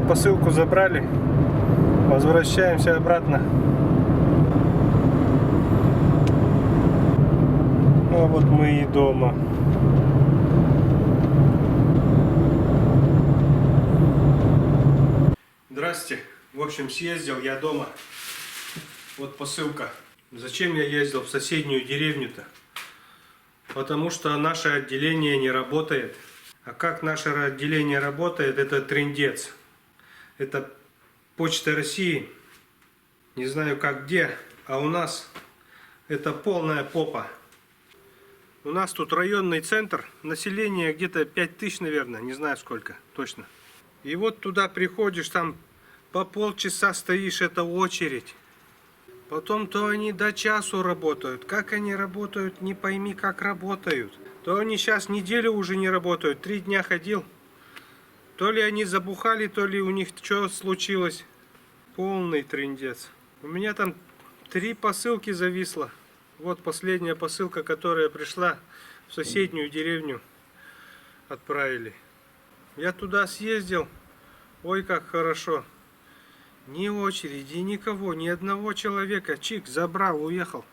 Все, посылку забрали. Возвращаемся обратно. А вот мы и дома. Здрасте. В общем, съездил я дома. Вот посылка. Зачем я ездил в соседнюю деревню-то? Потому что наше отделение не работает. А как наше отделение работает, это трындец. Это Почта России. Не знаю как где, а у нас это полная попа. У нас тут районный центр, население где-то 5000, наверное, не знаю сколько, точно. И вот туда приходишь, там по полчаса стоишь, это очередь. Потом то они до часу работают. Как они работают, не пойми как работают. То они сейчас неделю уже не работают, 3 дня ходил. То ли они забухали, то ли у них что случилось. Полный трындец. У меня там 3 посылки зависло. Вот последняя посылка, которая пришла в соседнюю деревню, отправили. Я туда съездил. Ой, как хорошо. Ни очереди, никого, ни одного человека. Чик, забрал, уехал.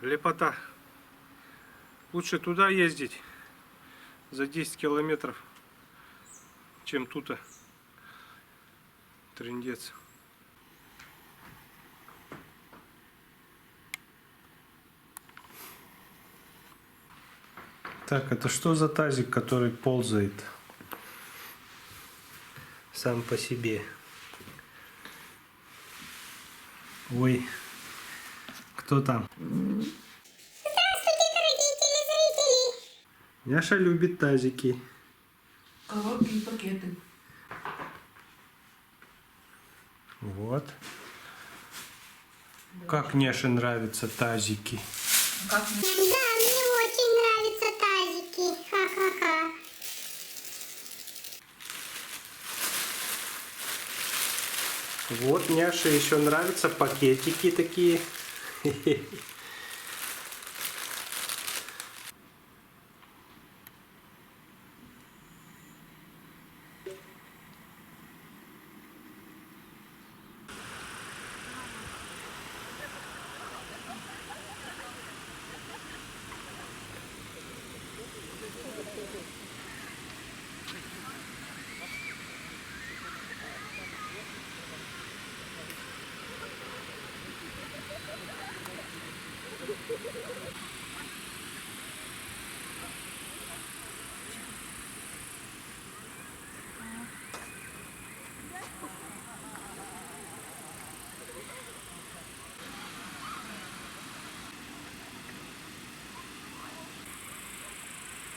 Лепота. Лучше туда ездить за 10 километров, чем тут. Трындец. Так, это что за тазик, который ползает сам по себе? Ой, кто там? Здравствуйте, дорогие телезрители! Няша любит тазики. Коробки и пакеты. Вот. Как Няше нравятся тазики. Как Да, мне очень нравятся тазики. Ха-ха-ха. Вот Няше еще нравятся пакетики такие.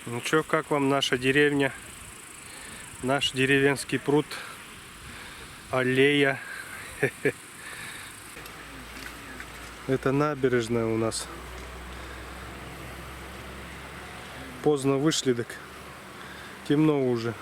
Ну чё, как вам наша деревня? Наш деревенский пруд, аллея. Это набережная у нас. Поздно вышли, так темно уже.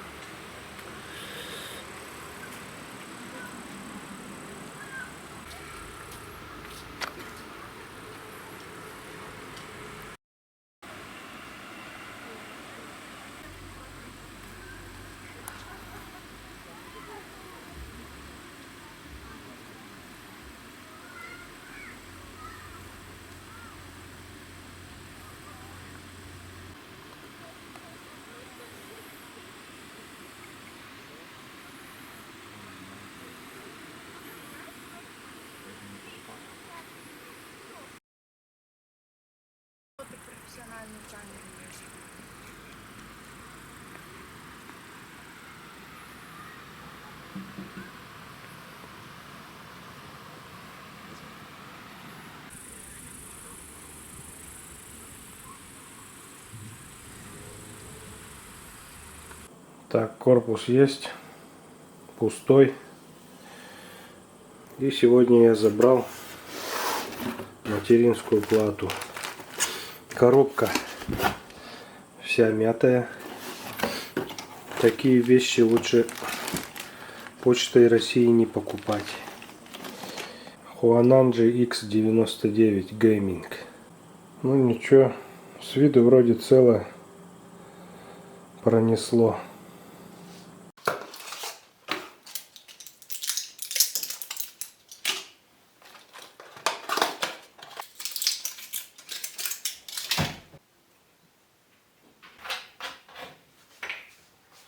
Так, корпус есть, пустой. И сегодня я забрал материнскую плату. Коробка вся мятая. Такие вещи лучше Почтой России не покупать. Huananji X99 Gaming. Ну ничего, с виду вроде целое, пронесло.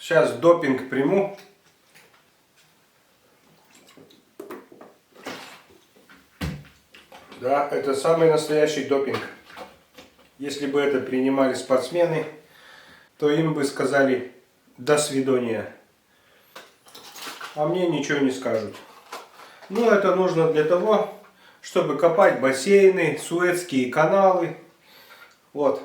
Сейчас допинг приму. Да, это самый настоящий допинг. Если бы это принимали спортсмены, то им бы сказали «до свидания». А мне ничего не скажут. Ну, это нужно для того, чтобы копать бассейны, Суэцкие каналы. Вот.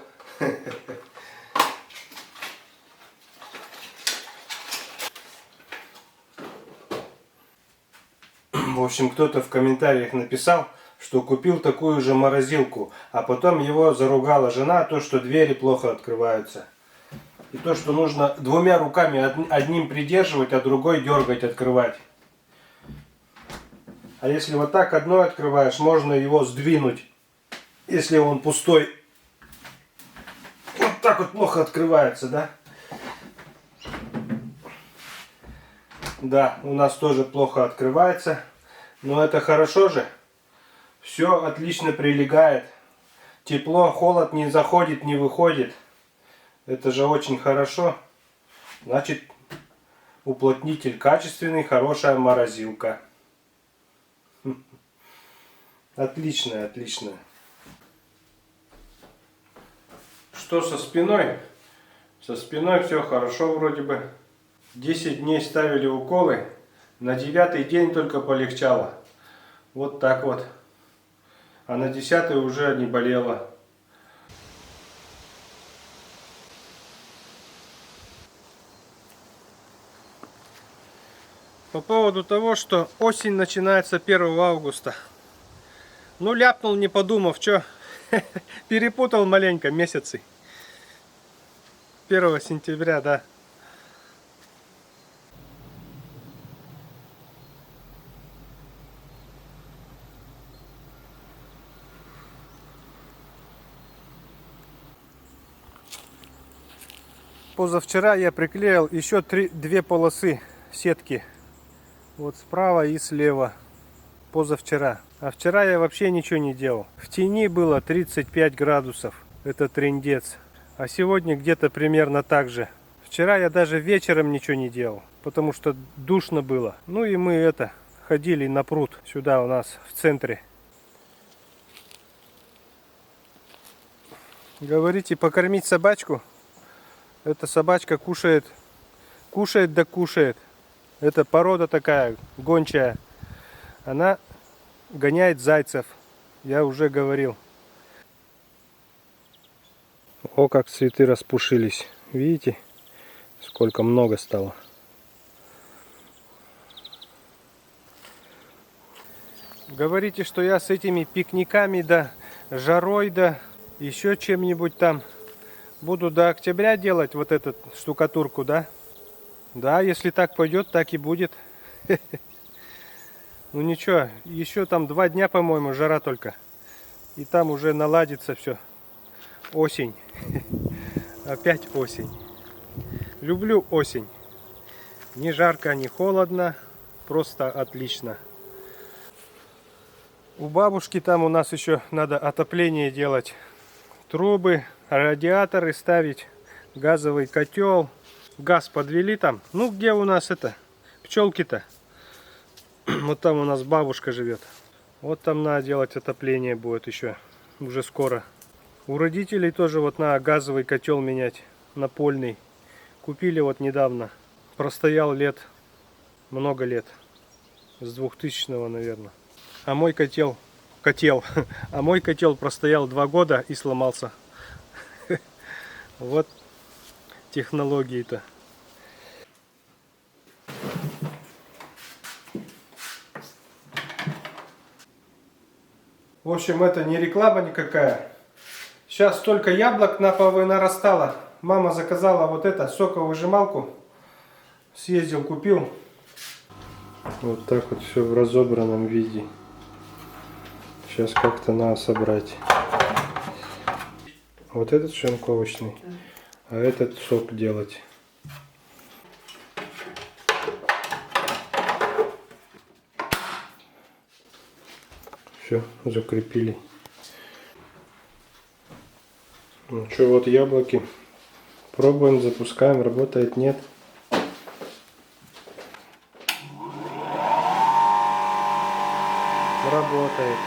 В общем, кто-то в комментариях написал, что купил такую же морозилку, а потом его заругала жена, то, что двери плохо открываются. И то, что нужно двумя руками одним придерживать, а другой дергать, открывать. А если вот так одной открываешь, можно его сдвинуть, если он пустой. Вот так вот плохо открывается, да? Да, у нас тоже плохо открывается. Но это хорошо же. Все отлично прилегает. Тепло, холод не заходит, не выходит. Это же очень хорошо. Значит, уплотнитель качественный, хорошая морозилка. Отличная, отличная. Что со спиной? Со спиной все хорошо вроде бы. 10 дней ставили уколы. На 9-й день только полегчало. Вот так вот. А на 10-й уже не болело. По поводу того, что осень начинается 1 августа. Ну, ляпнул, не подумав, что перепутал маленько месяцы. 1 сентября, да. Позавчера я приклеил еще 2 полосы сетки. Вот справа и слева. Позавчера. А вчера я вообще ничего не делал. В тени было 35 градусов. Это трындец. А сегодня где-то примерно так же. Вчера я даже вечером ничего не делал. Потому что душно было. Ну и мы ходили на пруд. Сюда у нас в центре. Говорите, покормить собачку? Эта собачка кушает да кушает. Это порода такая, гончая. Она гоняет зайцев. Я уже говорил. О, как цветы распушились. Видите? Сколько много стало. Говорите, что я с этими пикниками, да, жарой, да, еще чем-нибудь там буду до октября делать вот эту штукатурку, да? Да, если так пойдет, так и будет. Ну ничего, еще там 2 дня, по-моему, жара только. И там уже наладится все. Осень. Опять осень. Люблю осень. Не жарко, не холодно. Просто отлично. У бабушки там у нас еще надо отопление делать. Трубы, радиаторы ставить, газовый котел. Газ подвели там. Ну, где у нас пчелки-то? Вот там у нас бабушка живет. Вот там надо делать отопление будет еще. Уже скоро. У родителей тоже вот надо газовый котел менять. Напольный. Купили вот недавно. Простоял много лет. С 2000-го, наверное. А мой котел простоял 2 года и сломался. Вот технологии-то. В общем, это не реклама никакая. Сейчас столько яблок нарастало. Мама заказала вот соковыжималку. Съездил, купил. Вот так вот все в разобранном виде. Сейчас как-то надо собрать. Вот этот шинковочный, а этот сок делать. Все, закрепили. Ну что, вот яблоки. Пробуем, запускаем, работает, нет. работает.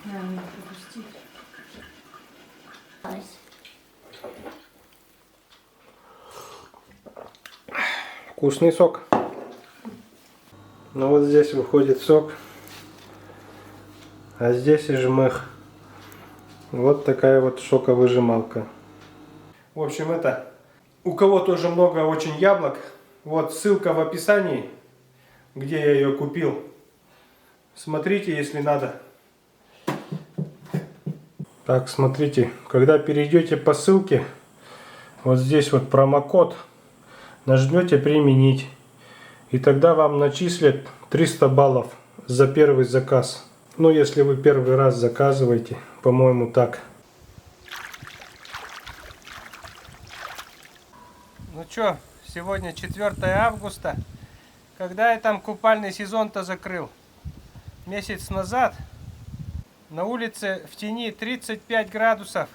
Надо пропустить. Вкусный сок. Ну вот здесь выходит сок. А здесь и жмых. Вот такая вот соковыжималка. В общем, это... У кого тоже много очень яблок. Вот ссылка в описании, где я ее купил. Смотрите, если надо. Так, смотрите. Когда перейдете по ссылке, вот здесь вот промокод. Нажмете «Применить». И тогда вам начислят 300 баллов за первый заказ. Ну, если вы первый раз заказываете, по-моему, так. Ну чё, сегодня 4 августа. Когда я там купальный сезон-то закрыл? Месяц назад. На улице в тени 35 градусов.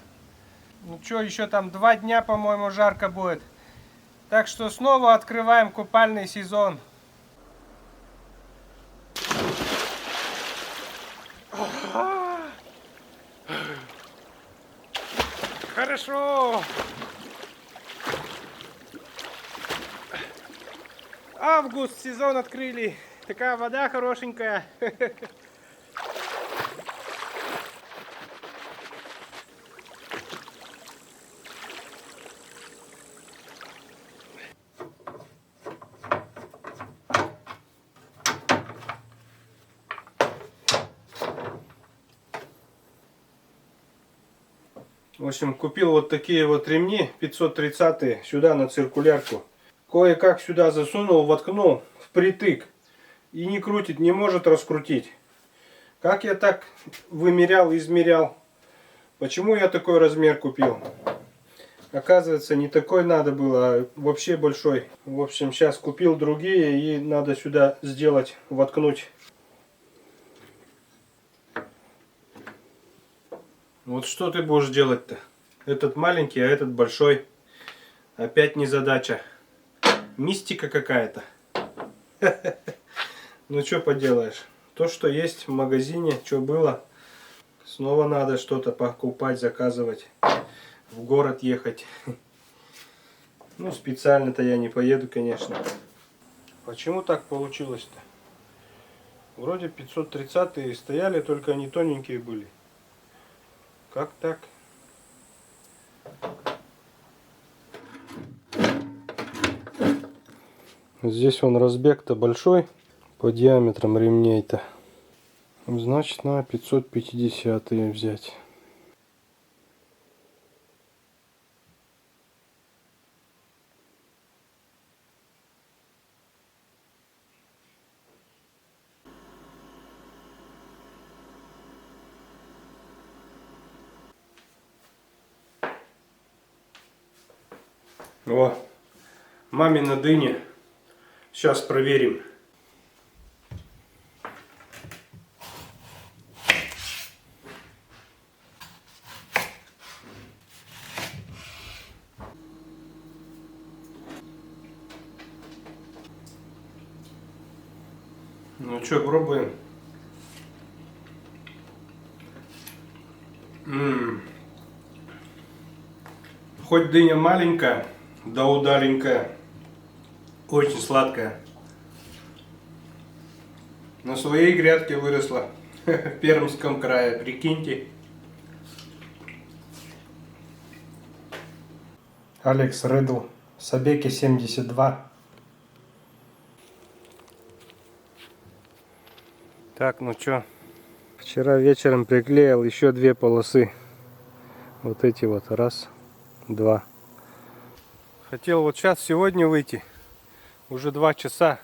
Ну чё, еще там 2 дня, по-моему, жарко будет. Так что снова открываем купальный сезон. Хорошо. Август, сезон открыли. Такая вода хорошенькая. В общем, купил вот такие вот ремни 530 сюда на циркулярку. Кое-как сюда засунул, воткнул впритык. И не крутит, не может раскрутить. Как я так вымерял, измерял? Почему я такой размер купил? Оказывается, не такой надо было, а вообще большой. В общем, сейчас купил другие и надо сюда сделать, воткнуть. Вот что ты будешь делать-то? Этот маленький, а этот большой. Опять незадача. Мистика какая-то. Ну что поделаешь. То, что есть в магазине, что было. Снова надо что-то покупать, заказывать. В город ехать. Ну, специально-то я не поеду, конечно. Почему так получилось-то? Вроде 530-е стояли, только они тоненькие были. Как так? Здесь он разбег-то большой по диаметрам ремней-то. Значит, на 550-е взять. О, мамина дыня. Сейчас проверим. Ну что, пробуем. Хоть дыня маленькая, да удаленькая. Очень сладкая. На своей грядке выросла. В Пермском крае, прикиньте. Алекс Редл, Собеки 72. Так, ну чё. Вчера вечером приклеил еще 2 полосы. Вот эти вот. Раз, два. Хотел вот сейчас, сегодня выйти. Уже 2 часа.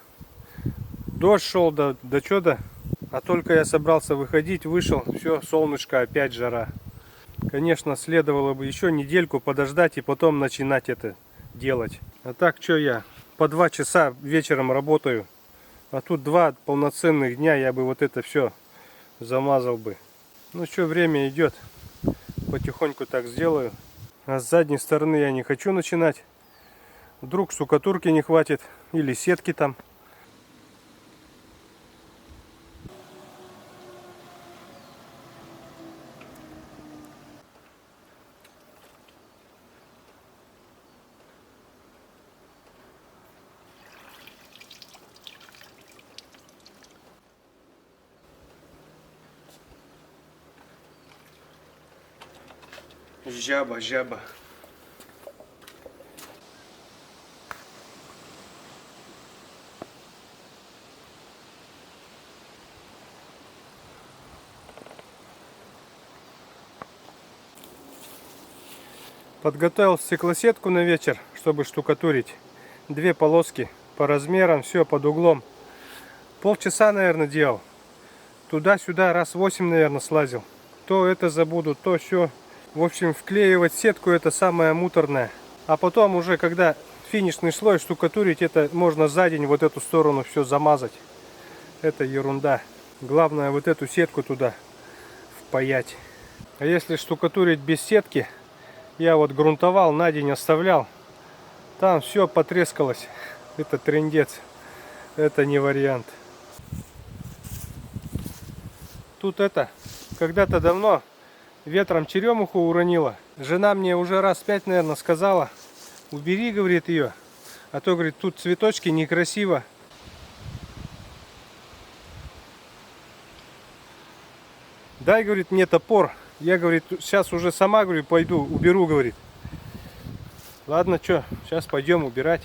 Дождь шел, да чё-то. А только я собрался выходить, вышел. Все, солнышко, опять жара. Конечно, следовало бы еще недельку подождать и потом начинать это делать. А так, что я? по 2 часа вечером работаю. А тут 2 полноценных дня я бы вот это все замазал бы. Ну что, время идет. Потихоньку так сделаю. А с задней стороны я не хочу начинать. Вдруг штукатурки не хватит. Или сетки там. Жаба, жаба. Подготовил стеклосетку на вечер, чтобы штукатурить. 2 полоски по размерам, все под углом. Полчаса, наверное, делал. Туда-сюда раз 8, наверное, слазил. То это забуду, то все. В общем, вклеивать сетку это самое муторное. А потом уже, когда финишный слой штукатурить, это можно за день вот эту сторону все замазать. Это ерунда. Главное вот эту сетку туда впаять. А если штукатурить без сетки, я вот грунтовал, на день оставлял. Там все потрескалось. Это трындец. Это не вариант. Тут это, когда-то давно ветром черемуху уронила. Жена мне уже раз 5, наверное, сказала: убери, говорит, ее. А то, говорит, тут цветочки некрасиво. Дай, говорит, мне топор. Я, говорит, сейчас уже сама, говорю, пойду, уберу, говорит. Ладно, что, сейчас пойдем убирать.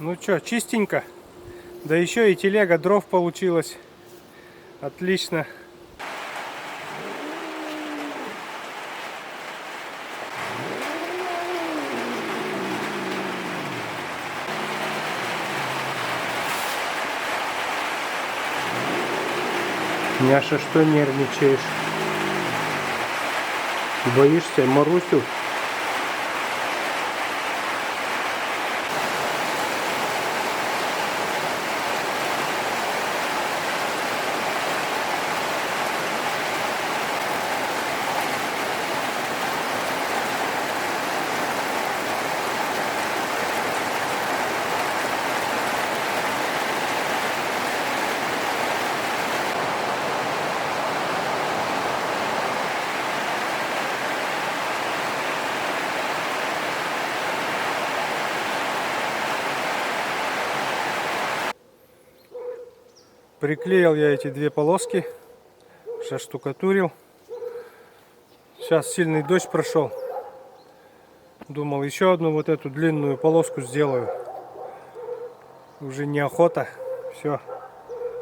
Ну что, чистенько. Да еще и телега дров получилась. Отлично. Няша, что нервничаешь? Боишься Марусю? Приклеил я эти 2 полоски, заштукатурил. Сейчас сильный дождь прошел. Думал, еще одну вот эту длинную полоску сделаю. Уже неохота. Все,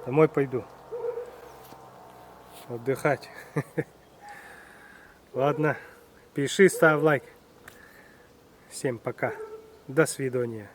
домой пойду отдыхать. Ладно, пиши, ставь лайк. Всем пока. До свидания.